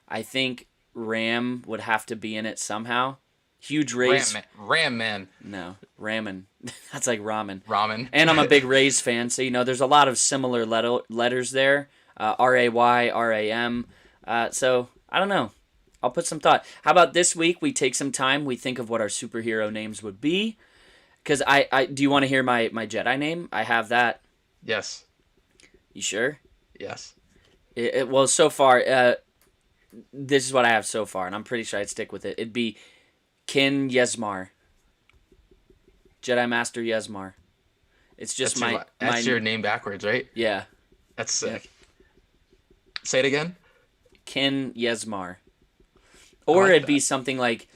I think Ram would have to be in it somehow. Huge Rays. Ram man. No, ramen. That's like ramen. Ramen. And I'm a big Rays fan, so there's a lot of similar letters there. Ray, Ram. So I don't know. I'll put some thought. How about this week we take some time, we think of what our superhero names would be. Because I do you want to hear my Jedi name? I have that. Yes. You sure? Yes. Well, so far, this is what I have so far, and I'm pretty sure I'd stick with it. It'd be Kin Yesmar. Jedi Master Yesmar. It's just that's your name backwards, right? Yeah. That's sick. Say it again. Kin Yesmar. Or like it'd that. be something like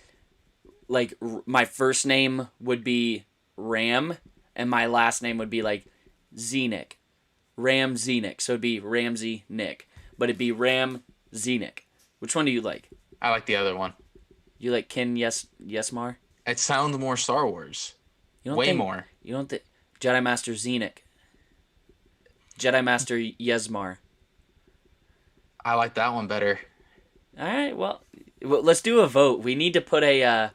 my first name would be Ram, and my last name would be like Zenik. Ram Zenik. So it'd be Ramsey Nick. But it'd be Ram Zenik. Which one do you like? I like the other one. You like Kin Yesmar? It sounds more Star Wars. You don't Way think, more. You don't think Jedi Master Zenik. Jedi Master Yesmar. I like that one better. All right, well, let's do a vote. We need to put a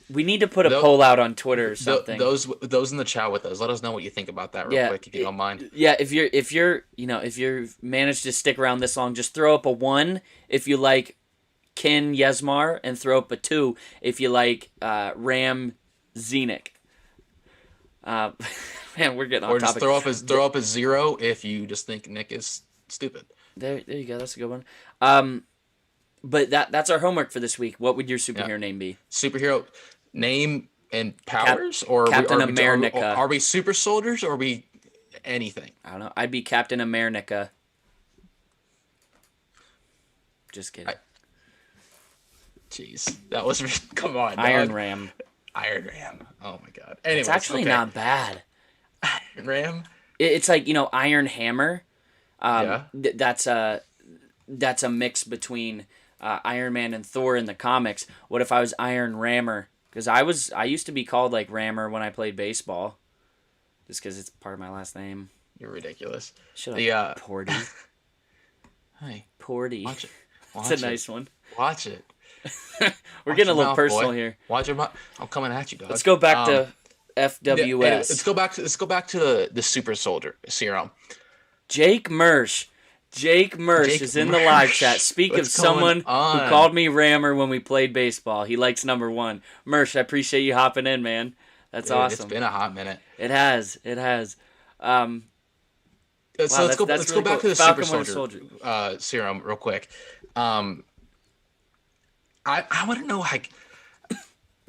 poll out on Twitter or something. Those in the chat with us, let us know what you think about that real quick if you don't mind. Yeah, if you've managed to stick around this long, just throw up a 1 if you like Kin Yesmar, and throw up a 2 if you like Ram Zenik. Man, we're getting off Or topic. just throw up a 0 if you just think Nick is stupid. There you go. That's a good one. But that's our homework for this week. What would your superhero name be? Superhero name and powers, or Captain are we, America. are we super soldiers, or are we anything? I don't know. I'd be Captain America. Just kidding. Jeez, that was come on. Iron dog. Ram. Iron Ram. Oh my god. Anyways, It's actually not bad. Iron Ram. It's like Iron Hammer. Yeah. That's a mix between Iron Man and Thor in the comics. What if I was Iron Rammer? Because I used to be called like Rammer when I played baseball, just because it's part of my last name. You're ridiculous. Shut The up, Porty. Hey, Porty. watch it. It's a nice one. Watch it. We're getting a your little mouth, personal boy. here. Watch your mouth. I'm coming at you, dog. Let's go back to FWS. Anyway, let's go back to the super soldier serum. Jake Mersch. Jake is in the live chat. Speak What's of someone going who on? called me Rammer when we played baseball. He likes number 1. Mersch, I appreciate you hopping in, man. That's Dude, awesome. It's been a hot minute. It has. So let's go back to the Falcon super Winter soldier serum real quick. I want to know, like,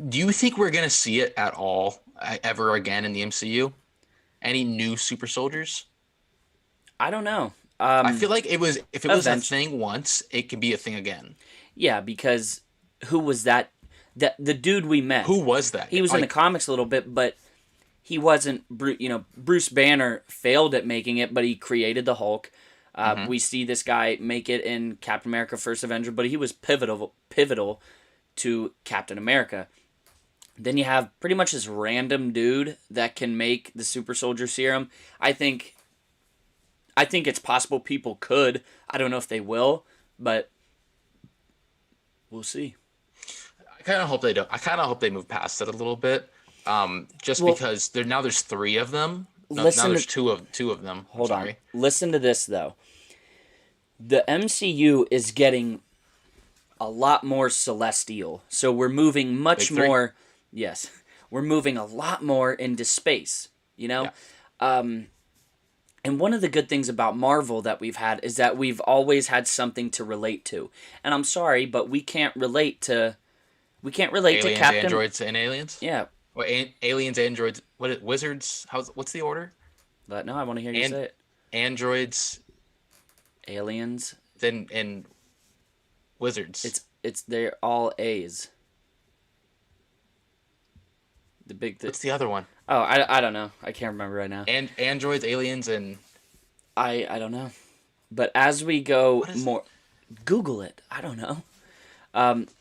do you think we're gonna see it at all ever again in the MCU? Any new super soldiers? I don't know. I feel like if it was a eventually. thing once, it could be a thing again. Yeah, because who was that? The dude we met. Who was that? He was in the comics a little bit, but he wasn't. Bruce Banner failed at making it, but he created the Hulk. We see this guy make it in Captain America: First Avenger, but he was pivotal to Captain America. Then you have pretty much this random dude that can make the super soldier serum. I think it's possible people could. I don't know if they will, but we'll see. I kind of hope they don't. I kind of hope they move past it a little bit. Because there's 3 of them. Now there's two of them. Hold on. Listen to this though. The MCU is getting a lot more celestial. So we're moving much more. Yes. We're moving a lot more into space, Yeah. And one of the good things about Marvel that we've had is that we've always had something to relate to. And I'm sorry, but we can't relate to Aliens, Captain. androids, and aliens. Yeah. Well, aliens, androids. Wizards? What's the order? But no, I want to hear you say it. Androids, Aliens. then and wizards. They're all A's. The big thing. What's the other one? Oh, I don't know. I can't remember right now. And androids, aliens, and I don't know. But as we go What is more, Google it. I don't know.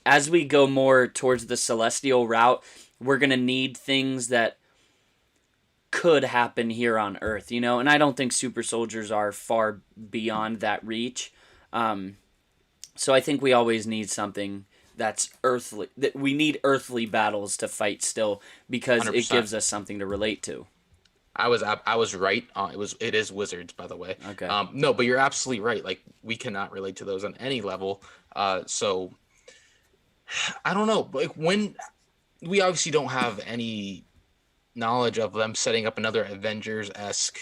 As we go more towards the celestial route, we're going to need things that could happen here on Earth, you know? And I don't think super soldiers are far beyond that reach. So I think we always need something that's earthly. That we need earthly battles to fight still, because 100%. it gives us something to relate to. I was right. It is wizards, by the way. Okay. No, but you're absolutely right. Like, we cannot relate to those on any level. So I don't know. Like, when we obviously don't have any knowledge of them setting up another Avengers-esque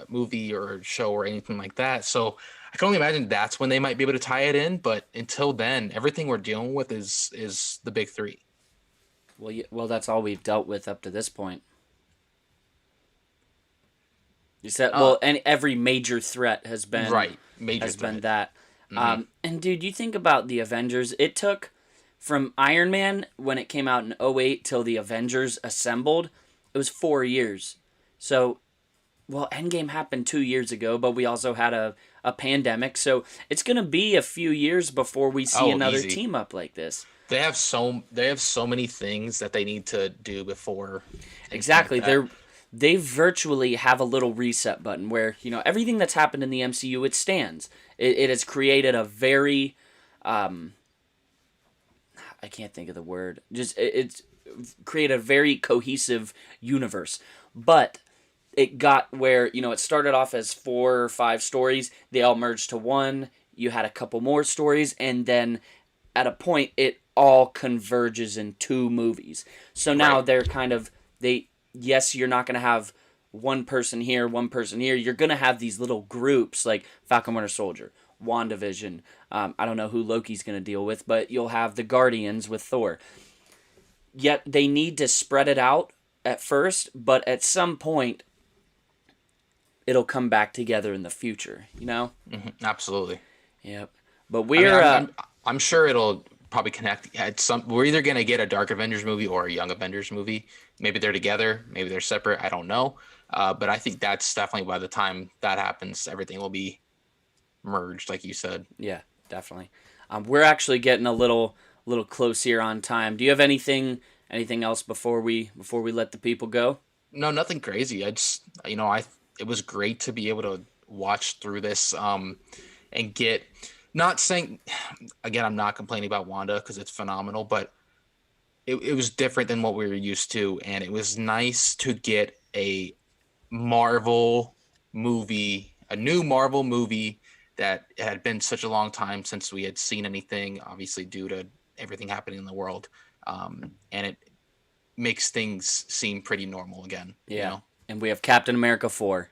movie or show or anything like that. So I can only imagine that's when they might be able to tie it in. But until then, everything we're dealing with is the big three. Well, that's all we've dealt with up to this point. You said, and every major threat has been that. Mm-hmm. And dude, you think about the Avengers. It took from Iron Man when it came out in 2008 till the Avengers assembled. It was 4 years. So, Endgame happened 2 years ago, but we also had a pandemic. So it's gonna be a few years before we see another team up like this. They have so many things that they need to do before. Exactly. They virtually have a little reset button where, you know, everything that's happened in the MCU, it stands. It has created a very, I can't think of the word. It's created a very cohesive universe. But it got where, you know, it started off as 4 or 5 stories. They all merged to one. You had a couple more stories. And then at a point, it all converges in 2 movies. So now they're kind of, yes, you're not going to have one person here, one person here. You're going to have these little groups like Falcon Winter Soldier, WandaVision. I don't know who Loki's going to deal with, but you'll have the Guardians with Thor. Yet they need to spread it out at first, but at some point, it'll come back together in the future, you know? Mm-hmm. Absolutely. Yep. But we're... I'm sure it'll probably connect. We're either going to get a Dark Avengers movie or a Young Avengers movie. Maybe they're together. Maybe they're separate. I don't know. But I think that's definitely, by the time that happens, everything will be merged, like you said. Yeah, definitely. We're actually getting a little close here on time. Do you have anything else before we let the people go? No, nothing crazy. I just, it was great to be able to watch through this and get. Not saying, again, I'm not complaining about Wanda because it's phenomenal, but it was different than what we were used to, and it was nice to get a Marvel movie, a new Marvel movie that had been such a long time since we had seen anything, obviously due to everything happening in the world, and it makes things seem pretty normal again. Yeah, you know? And we have Captain America 4.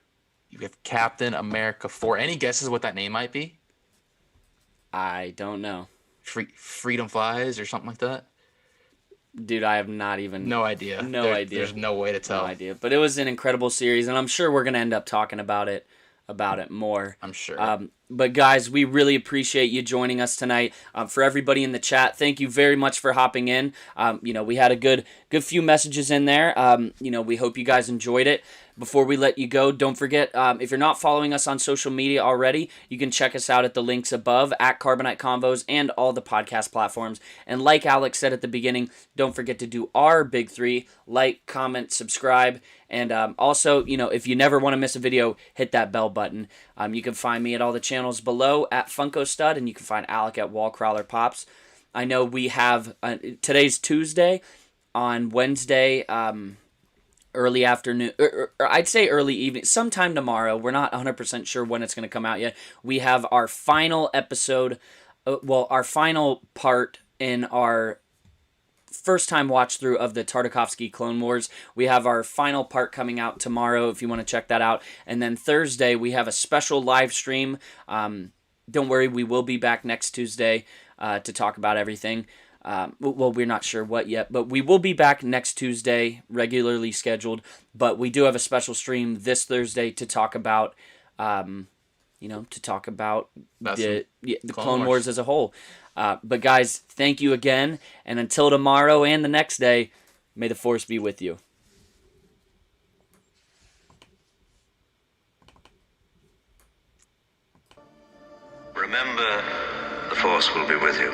You have Captain America 4. Any guesses what that name might be? I don't know. Freedom Flies or something like that? Dude, I have not even... No idea. No idea. There's no way to tell. No idea. But it was an incredible series, and I'm sure we're going to end up talking about it more. I'm sure. But guys, we really appreciate you joining us tonight. For everybody in the chat, thank you very much for hopping in. We had a good few messages in there. We hope you guys enjoyed it. Before we let you go, don't forget, if you're not following us on social media already, you can check us out at the links above at Carbonite Convos and all the podcast platforms. And like Alec said at the beginning, don't forget to do our big 3, like, comment, subscribe. And also, if you never want to miss a video, hit that bell button. You can find me at all the channels below at Funko Stud, and you can find Alec at Wallcrawler Pops. I know we have, today's Tuesday. On Wednesday, early afternoon, or I'd say early evening, sometime tomorrow. We're not 100% sure when it's going to come out yet. We have our final episode, our final part in our first time watch through of the Tartakovsky Clone Wars. We have our final part coming out tomorrow if you want to check that out. And then Thursday, we have a special live stream. Don't worry, we will be back next Tuesday to talk about everything. We're not sure what yet, but we will be back next Tuesday, regularly scheduled. But we do have a special stream this Thursday to talk about, the Clone Wars as a whole. But guys, thank you again, and until tomorrow and the next day, may the Force be with you. Remember, the Force will be with you.